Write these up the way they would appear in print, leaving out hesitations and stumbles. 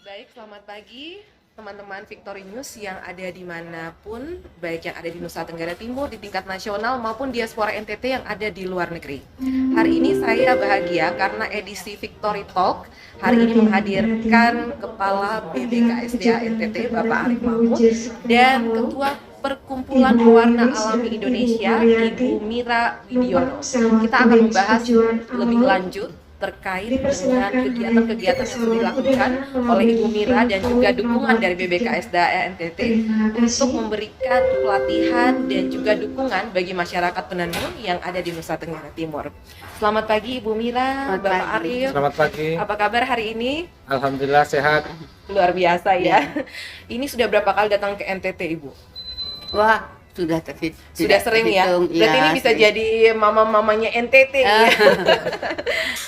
Baik, selamat pagi teman-teman Victory News yang ada dimanapun, baik yang ada di Nusa Tenggara Timur, di tingkat nasional maupun diaspora NTT yang ada di luar negeri. Hari ini saya bahagia karena edisi Victory Talk hari ini menghadirkan Kepala BBKSDA NTT Bapak Arif Mahmud dan Ketua Perkumpulan Pewarna Alami Indonesia Ibu Mira Widiono. Kita akan membahas lebih lanjut terkait dengan kegiatan-kegiatan yang sudah dilakukan oleh Ibu Mira dan juga dukungan dari BBKSDA NTT untuk memberikan pelatihan dan juga dukungan bagi masyarakat penenun yang ada di Nusa Tenggara Timur. Selamat pagi Ibu Mira, Bapak Arif. Selamat pagi. Apa kabar hari ini? Alhamdulillah sehat. Luar biasa ya. Ini sudah berapa kali datang ke NTT Ibu? Wah, sudah sering ya. Berarti ini bisa sering. jadi mama-mamanya NTT ya.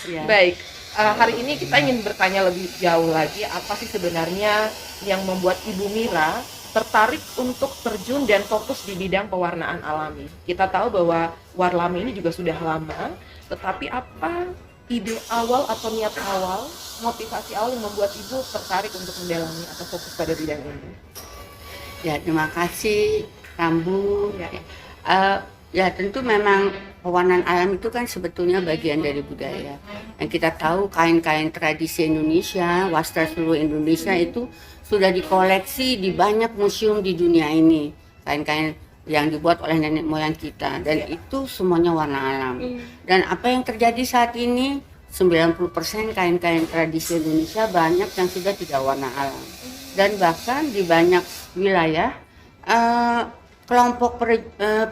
Ya. Baik, hari ini kita ingin bertanya lebih jauh lagi apa sih sebenarnya yang membuat Ibu Mira tertarik untuk terjun dan fokus di bidang pewarnaan alami. Kita tahu bahwa warlami ini juga sudah lama, tetapi apa ide awal atau niat awal, motivasi awal yang membuat Ibu tertarik untuk mendalami atau fokus pada bidang ini? Ya, terima kasih Rambu. Ya. Ya tentu memang pewarnaan alam itu kan sebetulnya bagian dari budaya. Yang kita tahu kain-kain tradisi Indonesia, wastra seluruh Indonesia itu sudah dikoleksi di banyak museum di dunia ini. Kain-kain yang dibuat oleh nenek moyang kita dan itu semuanya warna alam. Dan apa yang terjadi saat ini 90% kain-kain tradisi Indonesia banyak yang sudah tidak warna alam. Dan bahkan di banyak wilayah kelompok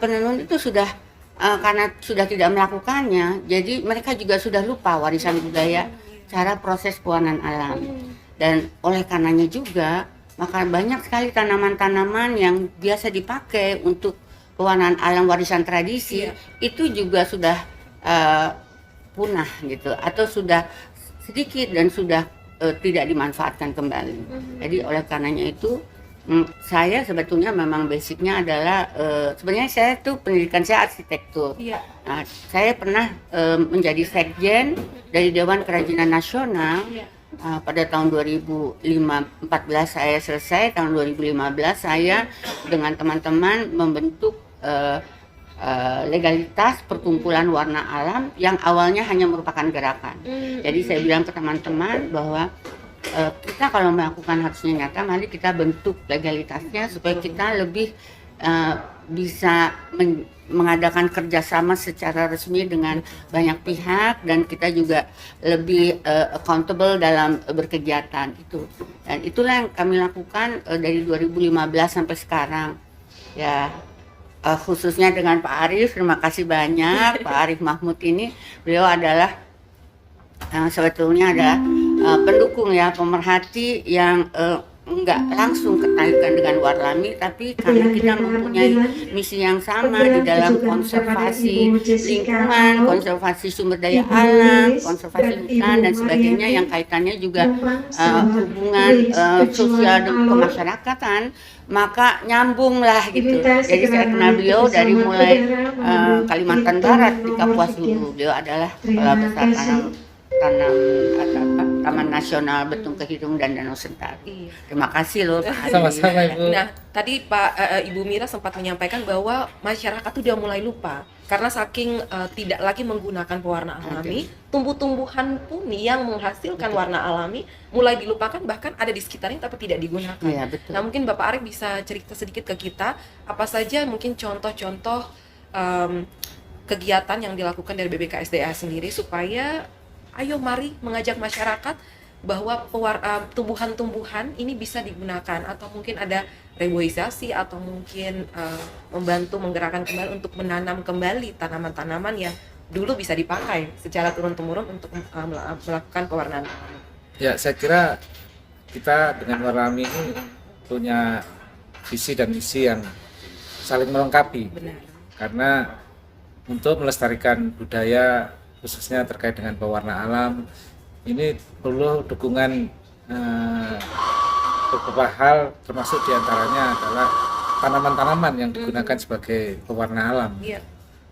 penenun itu sudah karena sudah tidak melakukannya, jadi mereka juga sudah lupa warisan budaya cara proses pewarnaan alam. Dan oleh karenanya juga maka banyak sekali tanaman-tanaman yang biasa dipakai untuk pewarnaan alam warisan tradisi itu juga sudah punah gitu atau sudah sedikit dan sudah tidak dimanfaatkan kembali. Jadi oleh karenanya itu saya sebetulnya memang basicnya adalah sebenarnya saya tuh pendidikan saya arsitektur. Nah, saya pernah menjadi sekjen dari Dewan Kerajinan Nasional pada tahun 2014 saya selesai, tahun 2015 saya dengan teman-teman membentuk legalitas perkumpulan warna alam yang awalnya hanya merupakan gerakan. Jadi saya bilang ke teman-teman bahwa kita kalau melakukan harusnya nyata, mari kita bentuk legalitasnya supaya kita lebih bisa mengadakan kerjasama secara resmi dengan banyak pihak dan kita juga lebih accountable dalam berkegiatan itu. Dan itulah yang kami lakukan dari 2015 sampai sekarang. Ya, khususnya dengan Pak Arif, terima kasih banyak. Pak Arif Mahmud ini, beliau adalah sebetulnya adalah pendukung ya, pemerhati yang enggak langsung ketarikan dengan warlami, tapi karena kita mempunyai misi yang sama di dalam konservasi lingkungan, konservasi sumber daya alam, konservasi hutan dan sebagainya yang kaitannya juga hubungan sosial dan kemasyarakatan, maka nyambung lah gitu. Jadi saya kenal beliau dari mulai Kalimantan Barat di Kapuas Hulu. Beliau adalah kepala besar Taman Nasional Betung Kehirung dan Danau Sentari. Terima kasih loh. Sama-sama Ibu. Nah, tadi Ibu Mira sempat menyampaikan bahwa masyarakat sudah mulai lupa karena saking tidak lagi menggunakan pewarna alami, tumbuh-tumbuhan pun yang menghasilkan warna alami mulai dilupakan, bahkan ada di sekitarnya tapi tidak digunakan. Ya, betul. Nah, mungkin Bapak Arif bisa cerita sedikit ke kita apa saja mungkin contoh-contoh kegiatan yang dilakukan dari BBKSDA sendiri supaya ayo mari mengajak masyarakat bahwa tumbuhan-tumbuhan ini bisa digunakan atau mungkin ada reboisasi atau mungkin membantu menggerakkan kembali untuk menanam kembali tanaman-tanaman yang dulu bisa dipakai secara turun-temurun untuk melakukan pewarnaan. Ya, saya kira kita dengan warlami ini punya visi dan misi yang saling melengkapi. Benar. Karena untuk melestarikan budaya khususnya terkait dengan pewarna alam ini perlu dukungan beberapa hal, termasuk diantaranya adalah tanaman-tanaman yang digunakan sebagai pewarna alam.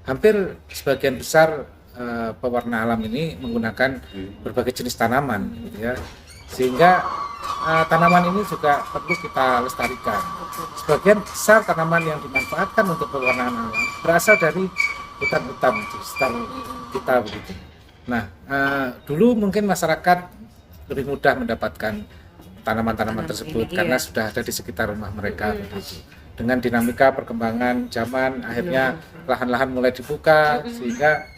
Hampir sebagian besar pewarna alam ini menggunakan berbagai jenis tanaman, gitu ya, sehingga tanaman ini juga perlu kita lestarikan. Sebagian besar tanaman yang dimanfaatkan untuk pewarnaan alam berasal dari hutan-hutan di sekitar kita begitu. Nah, dulu mungkin masyarakat lebih mudah mendapatkan tanaman-tanaman tersebut karena sudah ada di sekitar rumah mereka begitu. Dengan dinamika perkembangan zaman, akhirnya lahan-lahan mulai dibuka sehingga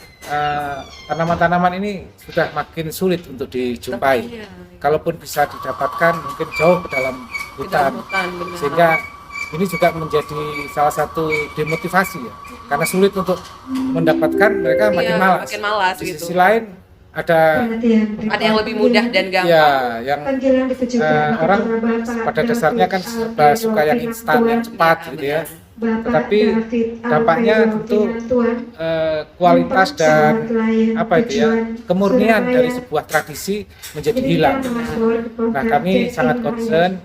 tanaman-tanaman ini sudah makin sulit untuk dijumpai. Kalaupun bisa didapatkan mungkin jauh ke dalam hutan, sehingga ini juga menjadi salah satu demotivasi ya, karena sulit untuk mendapatkan, mereka makin malas. Di sisi lain ada yang lebih mudah dan gampang. Ya, yang orang pada dasarnya kan suka yang instan, yang cepat gitu ya. Tetapi dampaknya tentu kualitas dan kemurnian dari sebuah tradisi menjadi hilang. Nah, kami sangat concern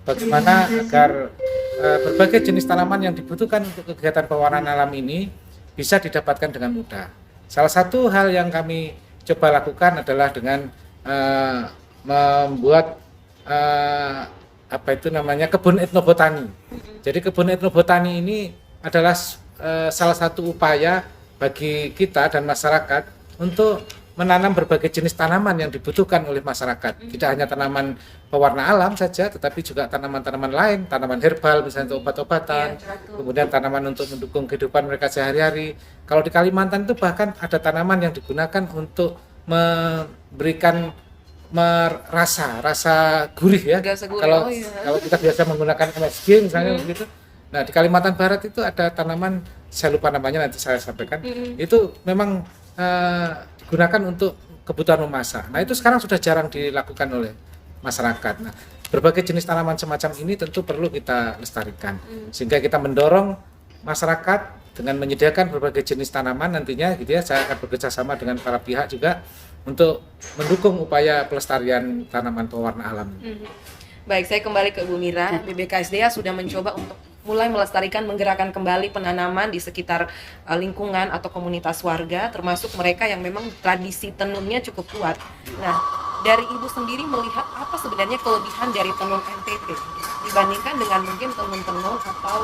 bagaimana agar berbagai jenis tanaman yang dibutuhkan untuk kegiatan pewarnaan alam ini bisa didapatkan dengan mudah. Salah satu hal yang kami coba lakukan adalah dengan membuat kebun etnobotani. Jadi kebun etnobotani ini adalah salah satu upaya bagi kita dan masyarakat untuk menanam berbagai jenis tanaman yang dibutuhkan oleh masyarakat. Tidak hanya tanaman pewarna alam saja, tetapi juga tanaman-tanaman lain, tanaman herbal misalnya untuk obat-obatan, kemudian tanaman untuk mendukung kehidupan mereka sehari-hari. Kalau di Kalimantan itu bahkan ada tanaman yang digunakan untuk memberikan rasa gurih ya. Kalau kita biasa menggunakan MSG misalnya begitu. Nah, di Kalimantan Barat itu ada tanaman, saya lupa namanya, nanti saya sampaikan. Itu memang digunakan untuk kebutuhan memasak. Nah, itu sekarang sudah jarang dilakukan oleh masyarakat. Nah, berbagai jenis tanaman semacam ini tentu perlu kita lestarikan. Sehingga kita mendorong masyarakat dengan menyediakan berbagai jenis tanaman nantinya gitu ya. Saya akan bekerja sama dengan para pihak juga untuk mendukung upaya pelestarian tanaman pewarna alam. Baik, saya kembali ke Bu Mira. BBKSDA sudah mencoba untuk mulai melestarikan, menggerakkan kembali penanaman di sekitar lingkungan atau komunitas warga, termasuk mereka yang memang tradisi tenunnya cukup kuat. Nah, dari Ibu sendiri melihat apa sebenarnya kelebihan dari tenun NTT dibandingkan dengan mungkin tenun-tenun atau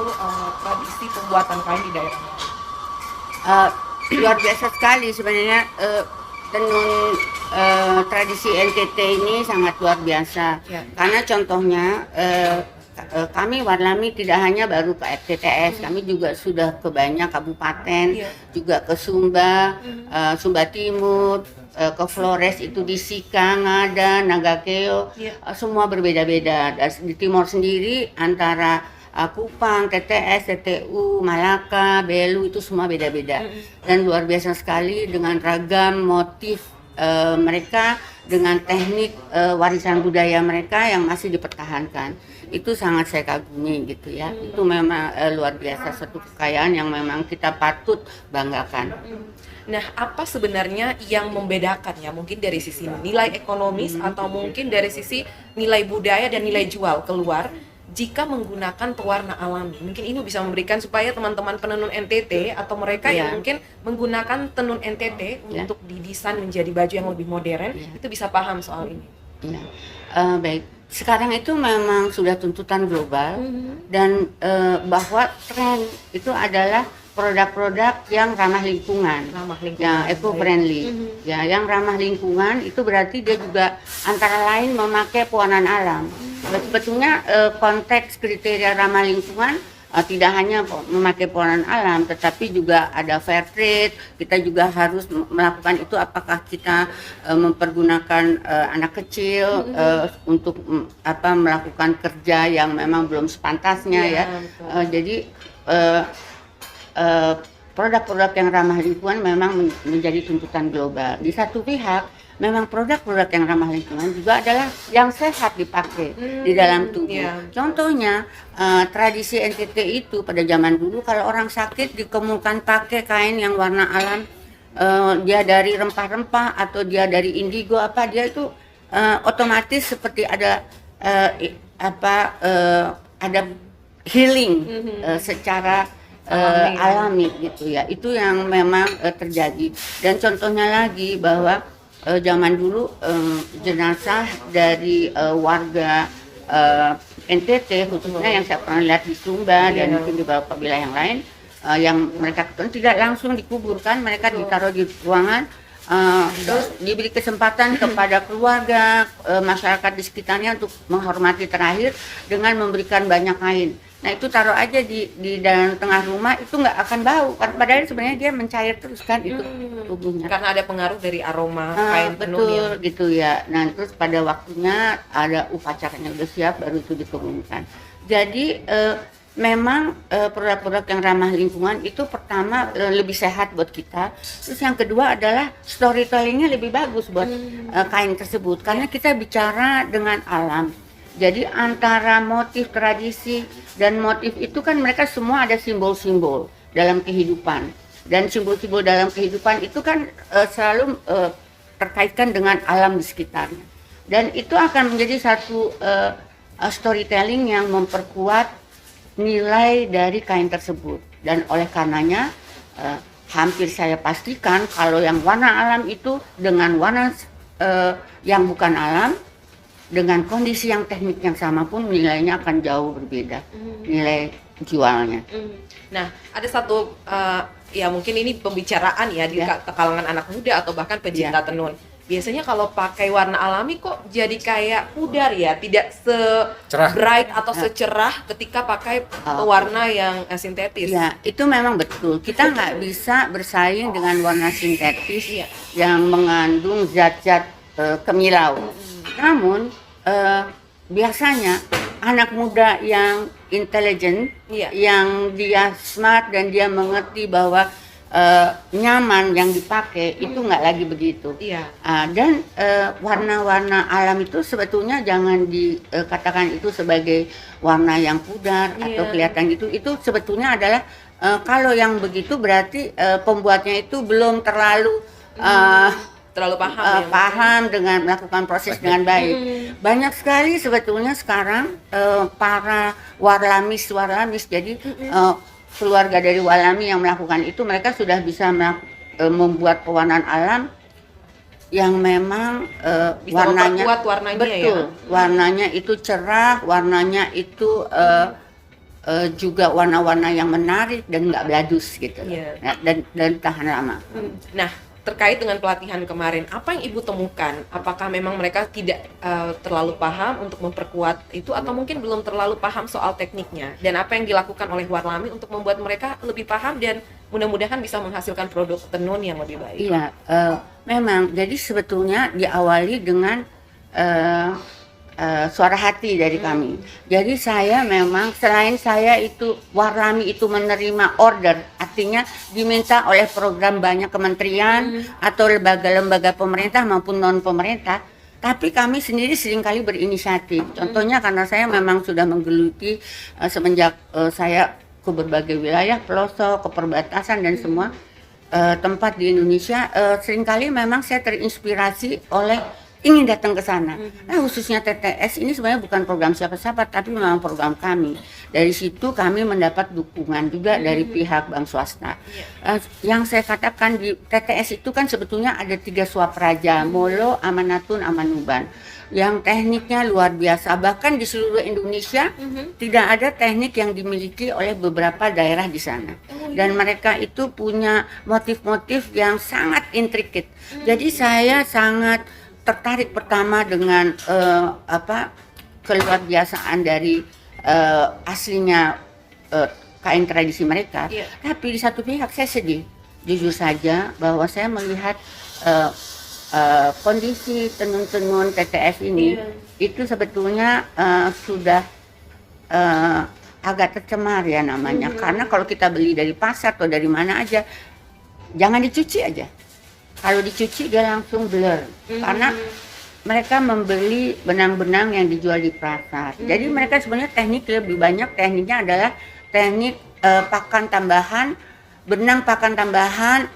tradisi pembuatan kain di daerah? Luar biasa sekali sebenarnya. Tenun tradisi NTT ini sangat luar biasa karena contohnya kami Warlami tidak hanya baru ke FTTS, kami juga sudah ke banyak kabupaten, juga ke Sumba, Sumba Timur, ke Flores itu di Sika, Ngada, Nagakeo, semua berbeda-beda. Di Timur sendiri antara Kupang, TTS, TTU, Malaka, Belu itu semua beda-beda dan luar biasa sekali dengan ragam motif mereka, dengan teknik warisan budaya mereka yang masih dipertahankan. Itu sangat saya kagumi gitu ya. Itu memang luar biasa, satu kekayaan yang memang kita patut banggakan. Nah, apa sebenarnya yang membedakannya? Mungkin dari sisi nilai ekonomis atau mungkin dari sisi nilai budaya dan nilai jual keluar jika menggunakan pewarna alami. Mungkin ini bisa memberikan supaya teman-teman penenun NTT atau mereka yang mungkin menggunakan tenun NTT untuk didesain menjadi baju yang lebih modern, itu bisa paham soal ini. Baik. Sekarang itu memang sudah tuntutan global dan bahwa tren itu adalah produk-produk yang ramah lingkungan, yang eco-friendly. Ya, yang ramah lingkungan itu berarti dia juga antara lain memakai pewarnaan alam. Sebetulnya konteks kriteria ramah lingkungan tidak hanya memakai pewarnaan alam, tetapi juga ada fair trade. Kita juga harus melakukan itu, apakah kita mempergunakan anak kecil untuk melakukan kerja yang memang belum sepantasnya jadi produk-produk yang ramah lingkungan memang menjadi tuntutan global. Di satu pihak memang produk-produk yang ramah lingkungan juga adalah yang sehat dipakai di dalam tubuh. Contohnya tradisi NTT itu pada zaman dulu kalau orang sakit dikemukan pakai kain yang warna alam, dia dari rempah-rempah atau dia dari indigo dia itu otomatis seperti ada ada healing secara alami gitu ya. Itu yang memang terjadi. Dan contohnya lagi bahwa zaman dulu jenazah dari warga NTT khususnya yang saya pernah lihat di Sumba dan mungkin di beberapa wilayah yang lain, yang mereka tidak langsung dikuburkan, mereka ditaruh di ruangan, terus diberi kesempatan kepada keluarga, masyarakat di sekitarnya untuk menghormati terakhir dengan memberikan banyak kain. Nah itu taruh aja di dalam tengah rumah, itu nggak akan bau, padahal sebenarnya dia mencair terus kan itu tubuhnya. Karena ada pengaruh dari aroma kain tenun Betul yang gitu ya. Nah terus pada waktunya ada upacaranya udah siap, baru itu dikebumikan. Jadi memang produk-produk yang ramah lingkungan itu pertama lebih sehat buat kita. Terus yang kedua adalah storytellingnya lebih bagus buat kain tersebut, karena kita bicara dengan alam. Jadi antara motif tradisi dan motif itu kan mereka semua ada simbol-simbol dalam kehidupan. Dan simbol-simbol dalam kehidupan itu kan selalu terkaitkan dengan alam di sekitarnya. Dan itu akan menjadi satu storytelling yang memperkuat nilai dari kain tersebut. Dan oleh karenanya hampir saya pastikan kalau yang warna alam itu dengan warna yang bukan alam, dengan kondisi yang teknik yang sama pun nilainya akan jauh berbeda, nilai jualnya. Nah, ada satu ya mungkin ini pembicaraan ya di kalangan anak muda atau bahkan pecinta tenun. Biasanya kalau pakai warna alami kok jadi kayak pudar ya, tidak se-bright atau secerah ketika pakai warna yang sintetis. Ya, itu memang betul. Kita nggak bisa bersaing dengan warna sintetis yang mengandung zat-zat kemilau. Namun biasanya anak muda yang intelijen, yang dia smart dan dia mengerti bahwa nyaman yang dipakai itu nggak lagi begitu. Dan warna-warna alam itu sebetulnya jangan dikatakan itu sebagai warna yang pudar atau kelihatan gitu. Itu sebetulnya adalah kalau yang begitu berarti pembuatnya itu belum terlalu paham dengan melakukan proses dengan baik. Banyak sekali sebetulnya sekarang para warlamis, jadi keluarga dari walami yang melakukan itu, mereka sudah bisa membuat pewarnaan alam yang memang warnanya betul, warnanya itu cerah, warnanya itu juga warna-warna yang menarik dan nggak beladus gitu, dan tahan lama. Nah, terkait dengan pelatihan kemarin, apa yang Ibu temukan? Apakah memang mereka tidak terlalu paham untuk memperkuat itu, atau mungkin belum terlalu paham soal tekniknya? Dan apa yang dilakukan oleh Warlami untuk membuat mereka lebih paham dan mudah-mudahan bisa menghasilkan produk tenun yang lebih baik? Iya, memang. Jadi sebetulnya diawali dengan suara hati dari kami. Jadi saya memang selain saya itu Warlami itu menerima order, artinya diminta oleh program banyak kementerian atau lembaga-lembaga pemerintah maupun non pemerintah, tapi kami sendiri seringkali berinisiatif. Contohnya karena saya memang sudah menggeluti semenjak saya ke berbagai wilayah, pelosok, ke perbatasan dan semua tempat di Indonesia, seringkali memang saya terinspirasi oleh ingin datang ke sana. Nah, khususnya TTS ini sebenarnya bukan program siapa-siapa, tapi memang program kami. Dari situ kami mendapat dukungan juga dari pihak bank swasta. Yang saya katakan di TTS itu kan sebetulnya ada 3 swapraja, Molo, Amanatun, Amanuban. Yang tekniknya luar biasa, bahkan di seluruh Indonesia tidak ada teknik yang dimiliki oleh beberapa daerah di sana. Dan mereka itu punya motif-motif yang sangat intrikit. Jadi saya sangat tertarik pertama dengan keluar biasaan dari aslinya kain tradisi mereka. Tapi di satu pihak saya sedih, jujur saja, bahwa saya melihat kondisi tenun-tenun TTS ini itu sebetulnya sudah agak tercemar ya namanya. Karena kalau kita beli dari pasar atau dari mana aja, jangan dicuci aja. Kalau dicuci dia langsung blur, karena mereka membeli benang-benang yang dijual di pasar. Jadi mereka sebenarnya teknik lebih banyak, tekniknya adalah teknik pakan tambahan, benang pakan tambahan,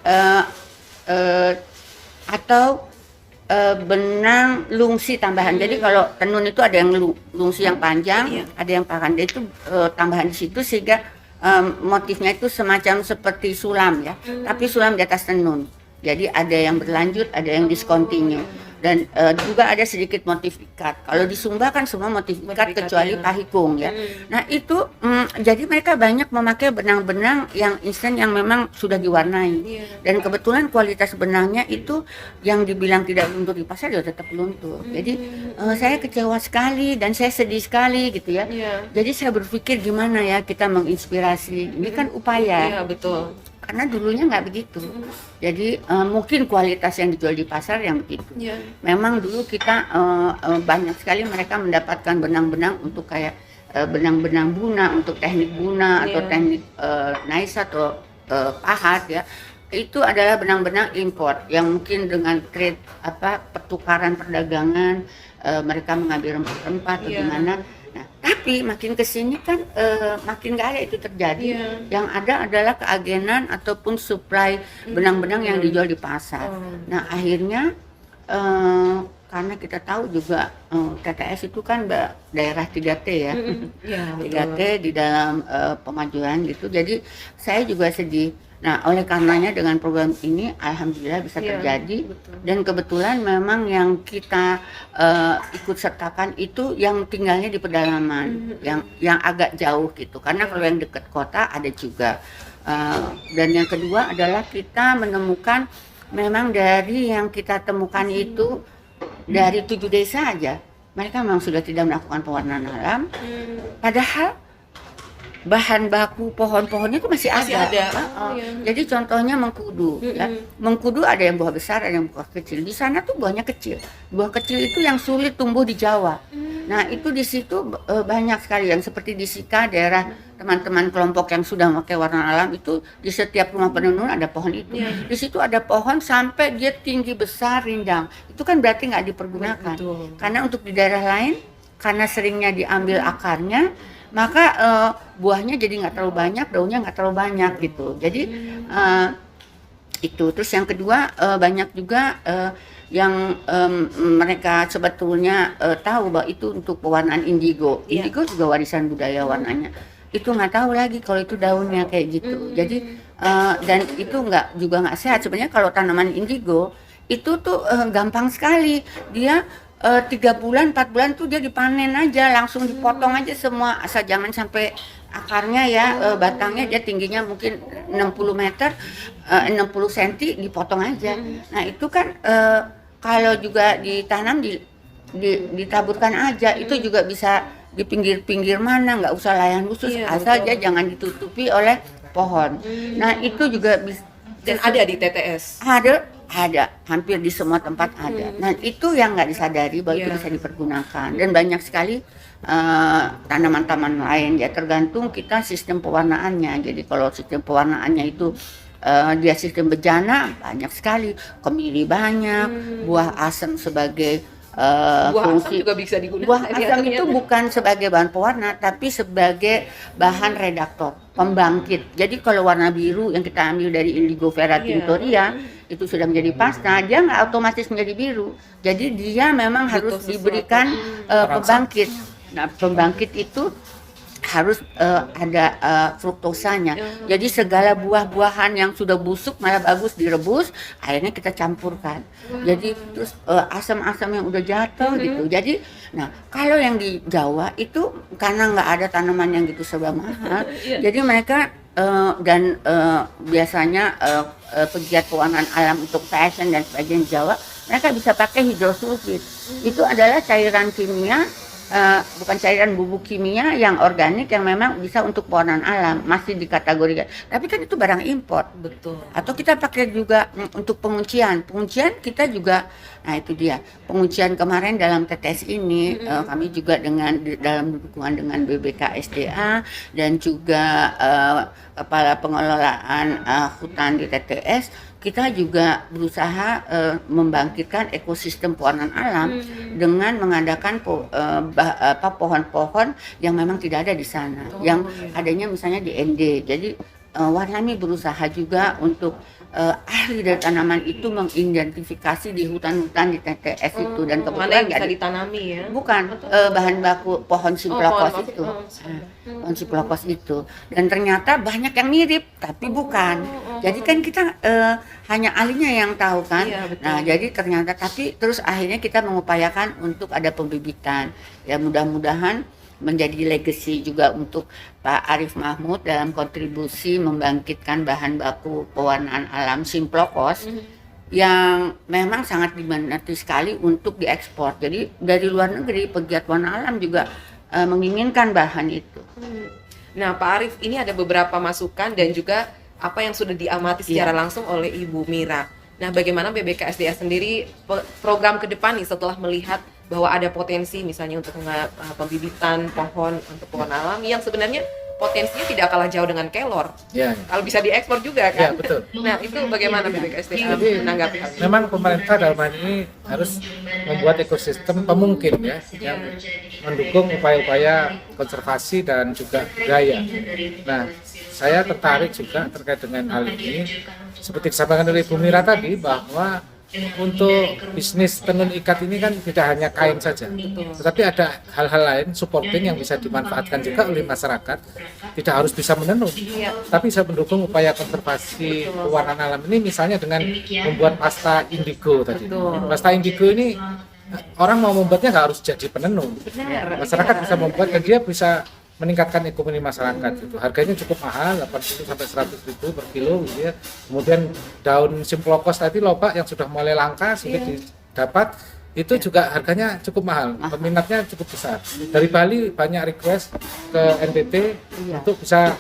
atau benang lungsi tambahan. Jadi kalau tenun itu ada yang lungsi yang panjang, ada yang pakan, itu tambahan di situ sehingga motifnya itu semacam seperti sulam ya, tapi sulam di atas tenun. Jadi ada yang berlanjut, ada yang discontinue. Dan juga ada sedikit motif ikat. Kalau di Sumba kan semua motif ikat kecuali pahikung ya. Nah itu jadi mereka banyak memakai benang-benang yang instan yang memang sudah diwarnai. Dan kebetulan kualitas benangnya itu yang dibilang tidak luntur di pasar ya tetap luntur. Jadi saya kecewa sekali dan saya sedih sekali gitu ya. Jadi saya berpikir gimana ya kita menginspirasi. Ini kan upaya. Iya, betul. Karena dulunya nggak begitu. Jadi mungkin kualitas yang dijual di pasar yang begitu. Memang dulu kita banyak sekali mereka mendapatkan benang-benang untuk kayak benang-benang buna untuk teknik buna atau teknik nais atau pahat ya. Itu adalah benang-benang import yang mungkin dengan trade pertukaran perdagangan mereka mengambil rempah-rempah atau gimana. Nah, tapi makin kesini kan makin nggak ada itu terjadi. Yang ada adalah keagenan ataupun supply benang-benang yang dijual di pasar. Nah akhirnya karena kita tahu juga TTS itu kan daerah 3T ya, 3T di dalam pemajuan gitu. Jadi saya juga sedih. Nah, oleh karenanya dengan program ini alhamdulillah bisa terjadi dan kebetulan memang yang kita ikut sertakan itu yang tinggalnya di pedalaman, yang agak jauh gitu. Karena kalau yang dekat kota ada juga. Dan yang kedua adalah kita menemukan memang dari yang kita temukan itu dari 7 desa aja, mereka memang sudah tidak melakukan pewarnaan alam. Padahal bahan baku pohon-pohonnya itu masih ada. Jadi contohnya mengkudu ya. Mengkudu ada yang buah besar, ada yang buah kecil. Di sana tuh buahnya kecil. Buah kecil itu yang sulit tumbuh di Jawa. Nah, itu di situ banyak sekali yang seperti di Sika daerah teman-teman kelompok yang sudah memakai warna alam itu di setiap rumah penenun ada pohon itu. Di situ ada pohon sampai dia tinggi besar rindang. Itu kan berarti nggak dipergunakan. Karena untuk di daerah lain karena seringnya diambil akarnya maka buahnya jadi nggak terlalu banyak, daunnya nggak terlalu banyak gitu. Jadi itu. Terus yang kedua banyak juga yang mereka sebetulnya tahu bahwa itu untuk pewarnaan indigo. Indigo juga warisan budaya warnanya. Itu nggak tahu lagi kalau itu daunnya kayak gitu. Jadi dan itu juga nggak sehat. Sebenarnya kalau tanaman indigo itu tuh gampang sekali. Dia 3 bulan, 4 bulan tuh dia dipanen aja, langsung dipotong aja semua, asal jangan sampai akarnya ya, batangnya dia tingginya mungkin 60 meter, 60 cm dipotong aja. Nah itu kan kalau juga ditanam ditaburkan aja, itu juga bisa di pinggir-pinggir mana, nggak usah layan khusus, asal dia jangan ditutupi oleh pohon. Nah itu juga bisa. Dan ada di TTS? Ada, hampir di semua tempat ada. Nah itu yang nggak disadari bahwa itu bisa dipergunakan. Dan banyak sekali tanaman-tanaman lain ya, tergantung kita sistem pewarnaannya. Jadi kalau sistem pewarnaannya itu dia sistem bejana, banyak sekali, kemiri banyak, buah asam sebagai buah fungsi. asam juga bisa digunakan. Buah asam itu bukan sebagai bahan pewarna, tapi sebagai bahan redaktor, pembangkit. Jadi kalau warna biru yang kita ambil dari Indigo Vera Tinctoria itu sudah menjadi pasta, dia nggak otomatis menjadi biru. Jadi dia memang harus diberikan pembangkit. Nah, pembangkit itu harus ada fruktosanya. Jadi segala buah-buahan yang sudah busuk malah bagus direbus, akhirnya kita campurkan. Jadi terus asam-asam yang udah jatuh gitu. Jadi, nah kalau yang di Jawa itu karena nggak ada tanaman yang gitu serba mahal, jadi mereka biasanya pegiat pewarnaan alam untuk fashion dan sebagainya di Jawa, mereka bisa pakai hidrosulfit. Itu adalah cairan kimia. Bukan cairan bubuk kimia yang organik yang memang bisa untuk pewarnaan alam, masih dikategorikan. Tapi kan itu barang impor. Betul. Atau kita pakai juga untuk penguncian kita juga. Nah itu dia penguncian kemarin dalam TTS ini kami juga dalam dukungan dengan BBKSDA dan juga kepala pengelolaan hutan di TTS. Kita juga berusaha membangkitkan ekosistem pewarnaan alam dengan mengadakan pohon-pohon yang memang tidak ada di sana, yang adanya misalnya di ND. Jadi Warnami berusaha juga untuk ahli dari tanaman itu mengidentifikasi di hutan-hutan di TTS itu, dan mana kebetulan yang nggak bisa ada- ditanami ya? bukan bahan baku pohon simplokos pohon. itu. Pohon simplokos itu, dan ternyata banyak yang mirip tapi bukan. Jadi kan kita hanya ahlinya yang tahu kan. Iya, betul. Nah, jadi ternyata, tapi terus akhirnya kita mengupayakan untuk ada pembibitan. Ya, mudah-mudahan menjadi legacy juga untuk Pak Arif Mahmud dalam kontribusi membangkitkan bahan baku pewarnaan alam simplokos yang memang sangat diminati sekali untuk diekspor. Jadi dari luar negeri pegiat warna alam juga menginginkan bahan itu. Nah, Pak Arif, ini ada beberapa masukan dan juga apa yang sudah diamati secara langsung oleh Ibu Mira. Nah, bagaimana BBKSDA sendiri program ke depan nih setelah melihat bahwa ada potensi misalnya untuk pembibitan pohon untuk pewarna alami yang sebenarnya potensinya tidak kalah jauh dengan kelor. Ya, Kalau bisa diekspor juga ya kan? betul. Nah, itu bagaimana BBKSDA Jadi menanggapi hal ini? memang pemerintah dalam hal ini harus membuat ekosistem pemungkin ya, yang mendukung upaya-upaya konservasi dan juga budaya. Nah, saya tertarik juga terkait dengan hal ini, seperti disampaikan oleh Ibu Mira tadi, bahwa untuk bisnis tenun ikat ini kan tidak hanya kain saja, tetapi ada hal-hal lain supporting yang bisa dimanfaatkan juga oleh masyarakat. Tidak harus bisa menenun, tapi bisa mendukung upaya konservasi pewarnaan alam ini, misalnya dengan membuat pasta indigo tadi. Pasta indigo ini orang mau membuatnya nggak harus jadi penenun, masyarakat bisa membuat dan dia bisa meningkatkan ekonomi masyarakat. Itu harganya cukup mahal, 80 sampai 100 ribu per kilo gitu ya. Kemudian daun simplokos tadi lobak yang sudah mulai langka sulit didapat, itu juga harganya cukup mahal, peminatnya cukup besar. Dari Bali banyak request ke NTT untuk bisa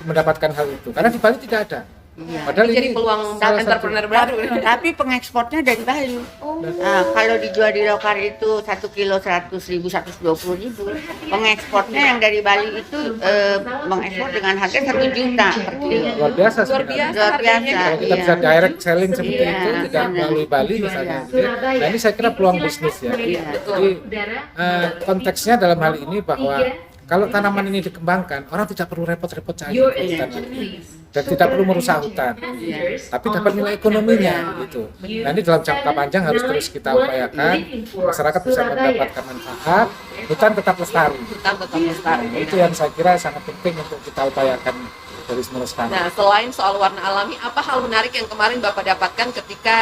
mendapatkan hal itu, karena di Bali tidak ada. Padahal Ini jadi ini peluang salah satu. entrepreneur baru. Tapi pengekspornya dari Bali. Nah, kalau dijual di lokal itu 1 kilo 100.000, 120.000. Pengekspornya yang dari Bali itu mengekspor dengan harga 1 juta per kilo. Luar biasa Luar sebenarnya. biasa Luar harganya. biasa. Kalau kita Iya. bisa direct selling seperti Iya, itu, tidak benar. melalui Bali misalnya. Gitu ya. Nah, ini saya kira peluang bisnis ya. Jadi konteksnya dalam hal ini bahwa kalau tanaman ini dikembangkan, orang tidak perlu repot-repot cari ke hutan lagi. Dan tidak perlu merusak hutan, tapi dapat nilai ekonominya gitu. Nah, ini dalam jangka panjang harus terus kita upayakan, masyarakat bisa mendapatkan manfaat, hutan tetap lestari. Hutan tetap lestari. Itu yang saya kira sangat penting untuk kita upayakan dari semula sekarang. Nah, selain soal warna alami, apa hal menarik yang kemarin Bapak dapatkan ketika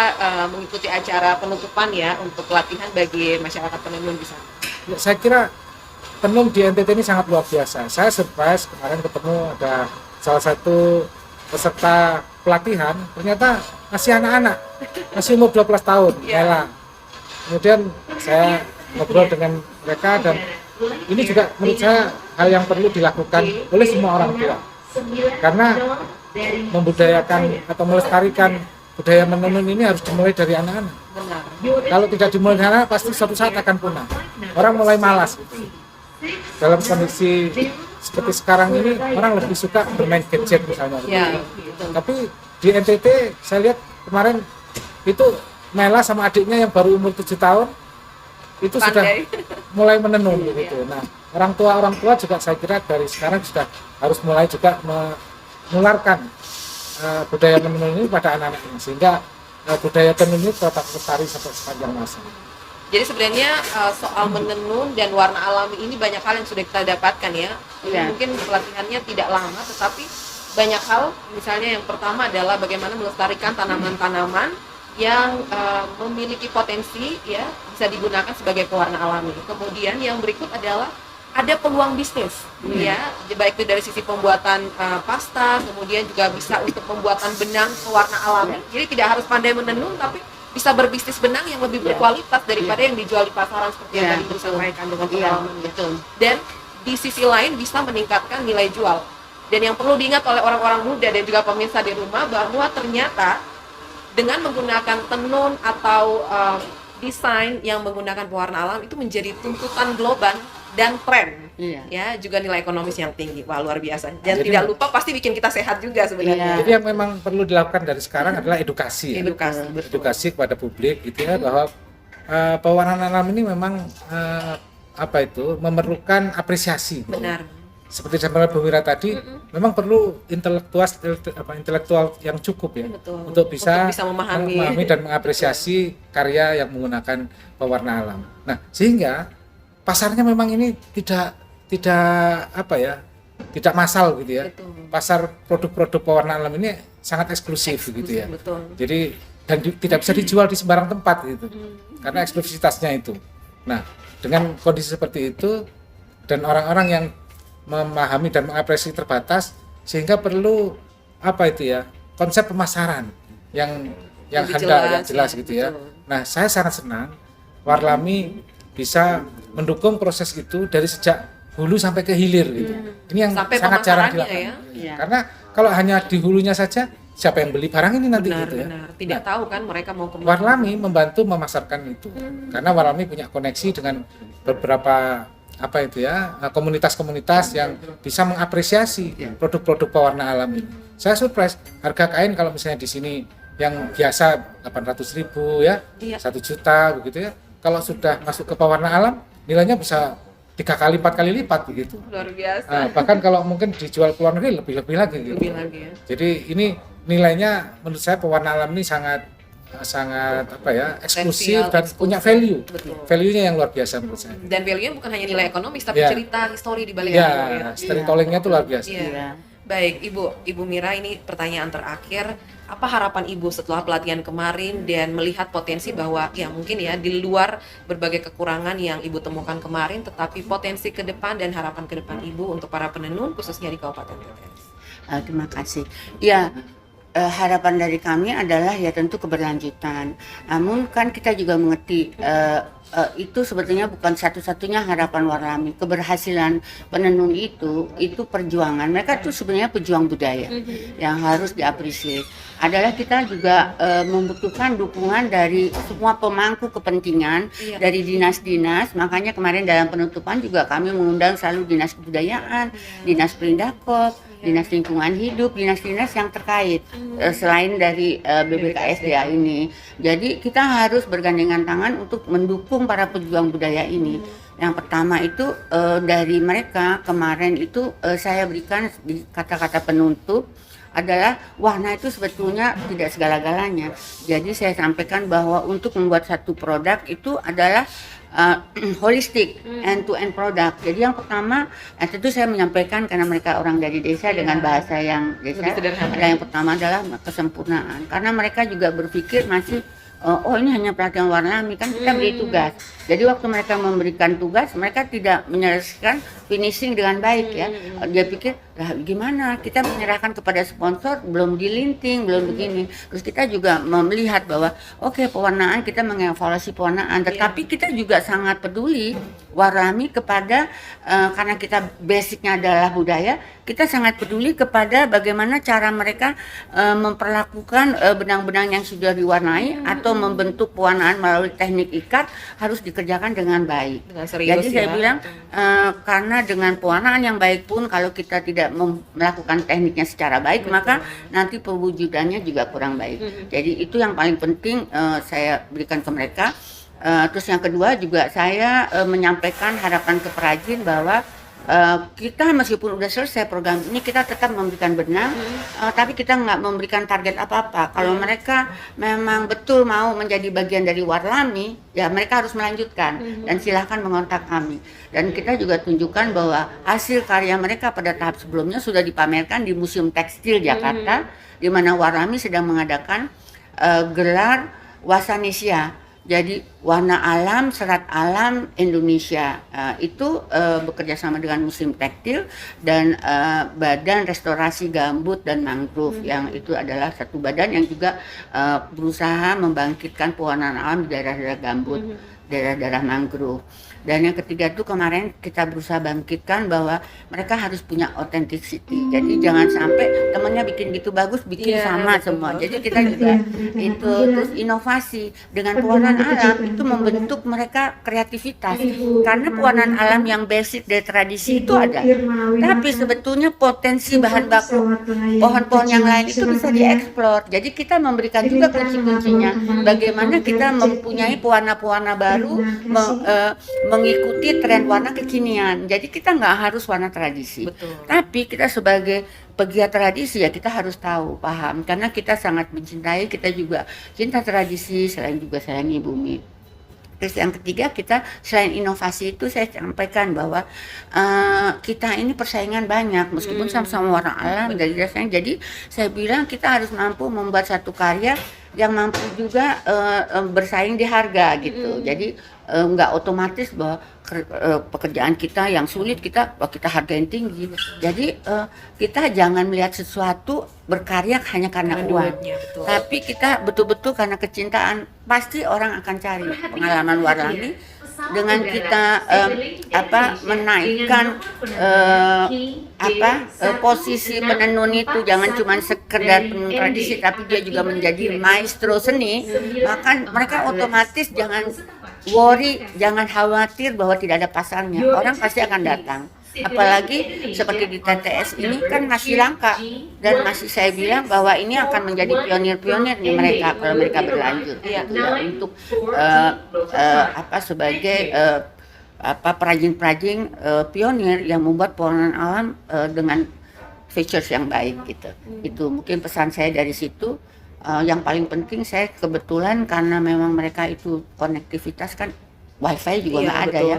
mengikuti acara penutupan ya untuk pelatihan bagi masyarakat penenun di sana? Ya, saya kira tenun di NTT ini sangat luar biasa. Saya surprise kemarin ketemu ada salah satu peserta pelatihan, ternyata masih anak-anak, masih umur 12 tahun, Mela. Kemudian saya ngobrol dengan mereka dan ini juga menurut saya hal yang perlu dilakukan oleh semua orang tua. Karena membudayakan atau melestarikan budaya menenun ini harus dimulai dari anak-anak. Benar. Kalau tidak dimulai dari anak, pasti suatu saat akan punah. Orang mulai malas. Gitu. Dalam kondisi seperti sekarang ini, orang lebih suka bermain gadget misalnya. Ya, Tapi di NTT saya lihat kemarin itu Mela sama adiknya yang baru umur 7 tahun itu sudah pandai. mulai menenun gitu. Nah, orang tua juga saya kira dari sekarang sudah harus mulai juga menularkan budaya menenun ini pada anak-anak ini, sehingga budaya tenun ini tetap lestari sampai sepanjang masa. Jadi sebenarnya soal menenun dan warna alami ini banyak hal yang sudah kita dapatkan ya. Iya. Mungkin pelatihannya tidak lama, tetapi banyak hal. Misalnya yang pertama adalah bagaimana melestarikan tanaman-tanaman yang memiliki potensi ya bisa digunakan sebagai pewarna alami. Kemudian yang berikut adalah ada peluang bisnis ya, baik itu dari sisi pembuatan pasta, kemudian juga bisa untuk pembuatan benang pewarna alami. Jadi tidak harus pandai menenun, tapi bisa berbisnis benang yang lebih berkualitas daripada yang dijual di pasaran seperti yang tadi Ibu sampaikan dengan pengalaman. betul. Dan di sisi lain bisa meningkatkan nilai jual. Dan yang perlu diingat oleh orang-orang muda dan juga pemirsa di rumah bahwa ternyata dengan menggunakan tenun atau desain yang menggunakan pewarna alam itu menjadi tuntutan global dan tren. Iya. Ya, juga nilai ekonomis yang tinggi. Wah, luar biasa. Dan Jadi- tidak lupa pasti bikin kita sehat juga sebenarnya. Jadi yang memang perlu dilakukan dari sekarang adalah edukasi. Ya. Edukasi. Edukasi kepada publik gitu ya, bahwa pewarnaan alam ini memang memerlukan apresiasi. Benar. seperti disampaikan Bu Wira tadi, memang perlu intelektual yang cukup ya, Betul. untuk bisa memahami dan mengapresiasi karya yang menggunakan pewarna alam. Nah, sehingga pasarnya memang ini tidak tidak massal gitu ya. Betul. Pasar produk-produk pewarna alam ini sangat eksklusif gitu ya. Betul. Jadi tidak bisa dijual di sembarang tempat gitu, karena eksklusivitasnya itu. Nah, dengan kondisi seperti itu dan orang-orang yang memahami dan mengapresiasi terbatas, sehingga perlu konsep pemasaran yang jelas gitu ya. Betul. Nah, saya sangat senang Warlami bisa mendukung proses itu dari sejak hulu sampai ke hilir gitu. Ini yang Sampai sangat jarang pemasarannya dilakukan. ya. Karena kalau hanya di hulunya saja, siapa yang beli barang ini nanti Benar, gitu ya. benar. Tidak tahu kan mereka mau kemana. Warlami membantu memasarkan itu. Karena Warlami punya koneksi dengan beberapa komunitas-komunitas yang bisa mengapresiasi produk-produk pewarna alam ini. Saya surprise, harga kain kalau misalnya di sini yang biasa 800.000 ya, Iya. 1 juta begitu ya. Kalau sudah masuk ke pewarna alam, nilainya bisa 3 kali 4 kali lipat begitu. Luar biasa. Bahkan kalau mungkin dijual ke luar negeri lebih lagi gitu. Lebih lagi ya. Jadi ini nilainya menurut saya pewarna alam ini sangat eksklusif dan punya value. Betul. Value-nya yang luar biasa menurut saya. Dan value-nya bukan hanya nilai ekonomis tapi Ya. cerita, histori di balik itu Ya, storytelling-nya itu luar biasa. Iya. Iya. Baik, Ibu Mira, ini pertanyaan terakhir. Apa harapan Ibu setelah pelatihan kemarin dan melihat potensi bahwa ya mungkin ya di luar berbagai kekurangan yang Ibu temukan kemarin, tetapi potensi ke depan dan harapan ke depan Ibu untuk para penenun khususnya di Kabupaten Tetes. Terima kasih. Ya, harapan dari kami adalah ya tentu keberlanjutan. Namun kan kita juga mengerti itu sebetulnya bukan satu-satunya harapan Warlami. Keberhasilan penenun itu perjuangan. Mereka itu sebenarnya pejuang budaya yang harus diapresiasi. Adalah kita juga membutuhkan dukungan dari semua pemangku kepentingan, dari dinas-dinas. Makanya kemarin dalam penutupan juga kami mengundang selalu dinas kebudayaan, dinas Perindakop, dinas lingkungan hidup, dinas-dinas yang terkait selain dari BBKSDA ini. Jadi kita harus bergandengan tangan untuk mendukung para pejuang budaya ini. Yang pertama itu dari mereka kemarin itu saya berikan di kata-kata penutup adalah warna itu sebetulnya tidak segala-galanya. Jadi saya sampaikan bahwa untuk membuat satu produk itu adalah holistic end-to-end product. Jadi yang pertama, tentu saya menyampaikan karena mereka orang dari desa dengan bahasa yang desa. Ada yang pertama adalah kesempurnaan. Karena mereka juga berpikir masih ini hanya pelatihan Warlami, kan kita beri tugas. Jadi waktu mereka memberikan tugas, mereka tidak menyelesaikan finishing dengan baik ya. Dia pikir, lah gimana? Kita menyerahkan kepada sponsor, belum dilinting, belum begini. Terus kita juga melihat bahwa pewarnaan, kita mengevaluasi pewarnaan, tetapi kita juga sangat peduli Warlami kepada karena kita basicnya adalah budaya, kita sangat peduli kepada bagaimana cara mereka memperlakukan benang-benang yang sudah diwarnai atau membentuk pewarnaan melalui teknik ikat harus dikerjakan dengan baik. Dengan serius. Jadi saya bilang karena dengan pewarnaan yang baik pun kalau kita tidak melakukan tekniknya secara baik, maka nanti pewujudannya juga kurang baik. Jadi itu yang paling penting saya berikan ke mereka. Terus yang kedua juga saya menyampaikan harapan ke perajin bahwa kita meskipun udah selesai program ini, kita tetap memberikan benang, tapi kita nggak memberikan target apa-apa. Kalau mereka memang betul mau menjadi bagian dari Warlami, ya mereka harus melanjutkan dan silahkan mengontak kami. Dan kita juga tunjukkan bahwa hasil karya mereka pada tahap sebelumnya sudah dipamerkan di Museum Tekstil Jakarta, di mana Warlami sedang mengadakan gelar Wasanesia. Jadi warna alam, serat alam Indonesia itu bekerja sama dengan Museum Tekstil dan Badan Restorasi Gambut dan Mangrove yang itu adalah satu badan yang juga berusaha membangkitkan pewarnaan alam di daerah-daerah gambut, daerah-daerah mangrove. Dan yang ketiga itu kemarin kita berusaha bangkitkan bahwa mereka harus punya authenticity. Jadi jangan sampai temannya bikin gitu bagus, bikin sama semua. Jadi kita juga itu terus inovasi dengan pewarnaan alam itu membentuk mereka kreativitas. Karena pewarnaan alam yang basic dari tradisi itu ada. Tapi sebetulnya potensi bahan baku pohon-pohon yang lain itu bisa dieksplor. Jadi kita memberikan juga kunci-kuncinya. Bagaimana kita mempunyai pewarna-pewarna baru baru mengikuti tren warna kekinian. Jadi kita nggak harus warna tradisi. Betul. Tapi kita sebagai pegiat tradisi ya kita harus tahu, paham. Karena kita sangat mencintai, kita juga cinta tradisi, selain juga sayangi bumi. Terus yang ketiga, kita selain inovasi itu saya sampaikan bahwa kita ini persaingan banyak meskipun sama-sama warna alam dari dasarnya. Jadi saya bilang kita harus mampu membuat satu karya yang mampu juga bersaing di harga gitu. Jadi nggak otomatis bahwa pekerjaan kita yang sulit kita hargain tinggi. Jadi kita jangan melihat sesuatu berkarya hanya karena uang, betul. tapi kita betul-betul karena kecintaan. Pasti orang akan cari pengalaman Warlami dengan kita menaikkan posisi penenun itu jangan cuma sekedar penenun tradisi, tapi dia juga menjadi maestro seni. Maka mereka otomatis jangan worry, jangan khawatir bahwa tidak ada pasarnya. Orang pasti akan datang. Apalagi seperti di TTS ini kan masih langka, dan masih saya bilang bahwa ini akan menjadi pionir-pionir nih mereka kalau mereka berlanjut untuk sebagai perajin-perajin pionir yang membuat pewarnaan alam dengan features yang baik gitu. Itu mungkin pesan saya dari situ. Yang paling penting saya kebetulan karena memang mereka itu konektivitas kan, wifi juga nggak ada ya.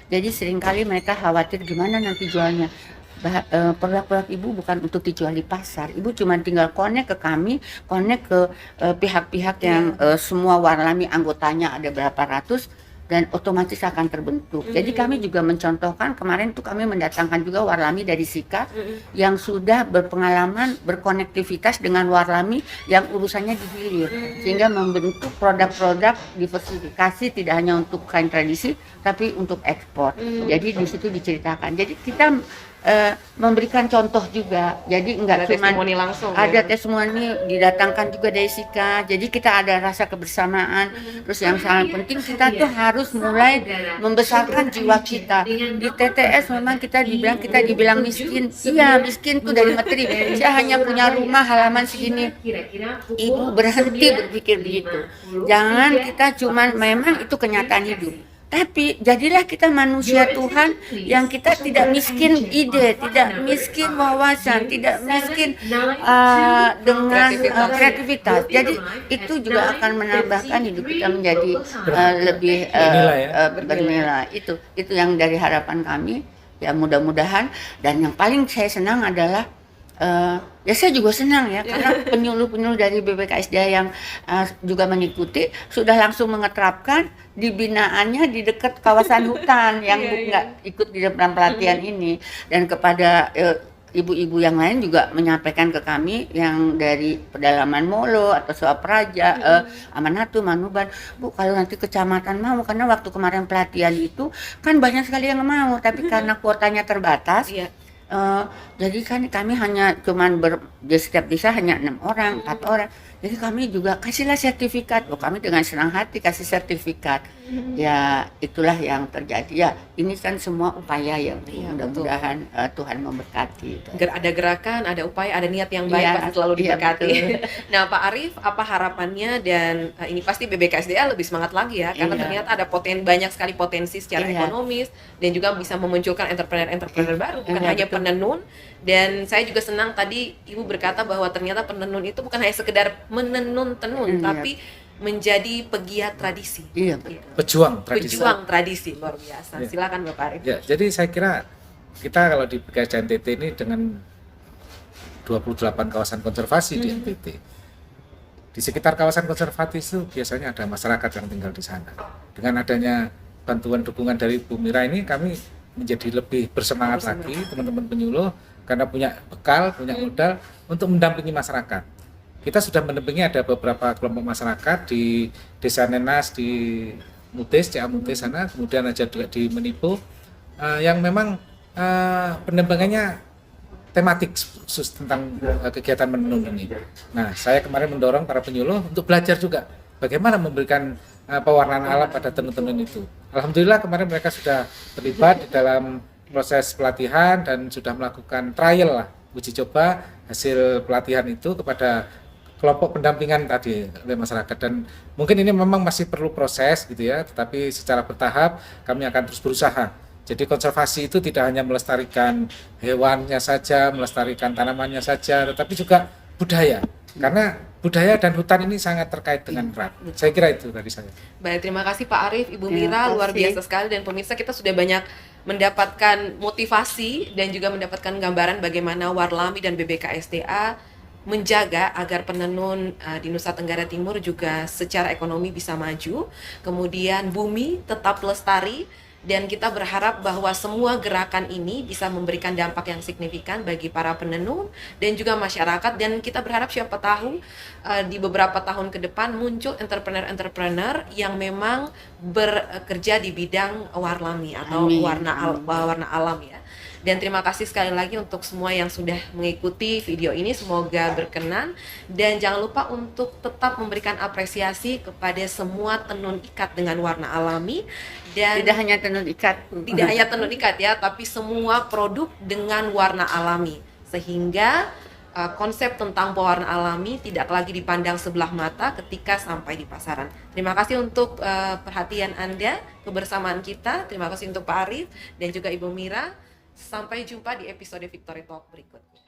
Jadi seringkali mereka khawatir gimana nanti jualnya. Produk-produk ibu bukan untuk dijual di pasar. Ibu cuma tinggal connect ke kami, connect ke pihak-pihak yang semua Warlami anggotanya ada berapa ratus, dan otomatis akan terbentuk. Jadi kami juga mencontohkan kemarin tuh kami mendatangkan juga Warlami dari Sika yang sudah berpengalaman berkonektivitas dengan Warlami yang urusannya di hilir, sehingga membentuk produk-produk diversifikasi tidak hanya untuk kain tradisi tapi untuk ekspor. Jadi di situ diceritakan. Jadi kita memberikan contoh juga. Jadi enggak cuma ada testimoni didatangkan juga dari Sika. Jadi kita ada rasa kebersamaan. Terus yang sangat penting kita tuh harus mulai membesarkan jiwa kita. Di TTS memang kita dibilang miskin. Iya, miskin tuh dari materi. Saya hanya punya rumah halaman segini. Ibu berhenti berpikir begitu. Jangan kita cuman, memang itu kenyataan hidup. Tapi jadilah kita manusia Tuhan yang kita tidak miskin ide, tidak miskin wawasan, tidak miskin dengan kreativitas. Jadi itu juga akan menambahkan hidup kita menjadi lebih bernilai. Itu yang dari harapan kami. Ya mudah-mudahan. Dan yang paling saya senang adalah ya saya juga senang ya karena penyuluh-penyuluh dari BPKSDA yang juga mengikuti sudah langsung mengeterapkan di binaannya di dekat kawasan hutan yang nggak ikut di dalam pelatihan ini. Dan kepada ibu-ibu yang lain juga menyampaikan ke kami yang dari pedalaman Molo atau Suapraja, Amanatu, Manuban, Bu kalau nanti kecamatan mau, karena waktu kemarin pelatihan itu kan banyak sekali yang mau, tapi karena kuotanya terbatas. Jadi kan kami hanya cuman di setiap desa hanya 6 orang, 4 orang. Jadi kami juga kasihlah sertifikat. Kami dengan senang hati kasih sertifikat. Ya itulah yang terjadi. Ya ini kan semua upaya yang mudah-mudahan Tuhan memberkati. Ada gerakan, ada upaya, ada niat yang baik pasti selalu diberkati. Nah Pak Arief, apa harapannya, dan ini pasti BBKSDA lebih semangat lagi ya, karena ternyata ada banyak sekali potensi secara ekonomis dan juga bisa memunculkan entrepreneur baru, bukan hanya penenun. Dan saya juga senang tadi Ibu berkata bahwa ternyata penenun itu bukan hanya sekedar menenun tenun, tapi menjadi pegiat tradisi. Pejuang tradisi luar biasa. Silakan Bapak Arief. Ya, jadi saya kira kita kalau di BKSDA NTT ini dengan 28 kawasan konservasi di NTT. Di sekitar kawasan konservasi itu biasanya ada masyarakat yang tinggal di sana. Dengan adanya bantuan dukungan dari Bu Mira ini, kami menjadi lebih bersemangat lagi teman-teman penyuluh, karena punya bekal, punya modal untuk mendampingi masyarakat. Kita sudah mendampingi ada beberapa kelompok masyarakat di Desa Nenas, di Mutis, CA Mutis sana, kemudian ada juga di Menipo, yang memang pendampingannya tematik khusus tentang kegiatan menenun ini. Nah, saya kemarin mendorong para penyuluh untuk belajar juga bagaimana memberikan pewarnaan alam pada tenun-tenun itu. Alhamdulillah kemarin mereka sudah terlibat di dalam proses pelatihan dan sudah melakukan trial lah, uji coba hasil pelatihan itu kepada kelompok pendampingan tadi oleh masyarakat, dan mungkin ini memang masih perlu proses gitu ya, tetapi secara bertahap kami akan terus berusaha. Jadi konservasi itu tidak hanya melestarikan hewannya saja, melestarikan tanamannya saja, tetapi juga budaya. Karena budaya dan hutan ini sangat terkait dengan erat. Saya kira itu dari saya. Baik, terima kasih Pak Arief, Ibu Terima Mira, luar kasih. biasa sekali, dan pemirsa kita sudah banyak mendapatkan motivasi dan juga mendapatkan gambaran bagaimana Warlami dan BBKSDA menjaga agar penenun di Nusa Tenggara Timur juga secara ekonomi bisa maju, kemudian bumi tetap lestari, dan kita berharap bahwa semua gerakan ini bisa memberikan dampak yang signifikan bagi para penenun dan juga masyarakat, dan kita berharap siapa tahu di beberapa tahun ke depan muncul entrepreneur-entrepreneur yang memang bekerja di bidang warlami atau Amin. warna alam ya. Dan terima kasih sekali lagi untuk semua yang sudah mengikuti video ini, semoga berkenan, dan jangan lupa untuk tetap memberikan apresiasi kepada semua tenun ikat dengan warna alami, dan Tidak hanya tenun ikat. tidak hanya tenun ikat ya, tapi semua produk dengan warna alami, sehingga konsep tentang pewarna alami tidak lagi dipandang sebelah mata ketika sampai di pasaran. Terima kasih untuk perhatian Anda, kebersamaan kita. Terima kasih untuk Pak Arief dan juga Ibu Mira. Sampai jumpa di episode Victory Talk berikutnya.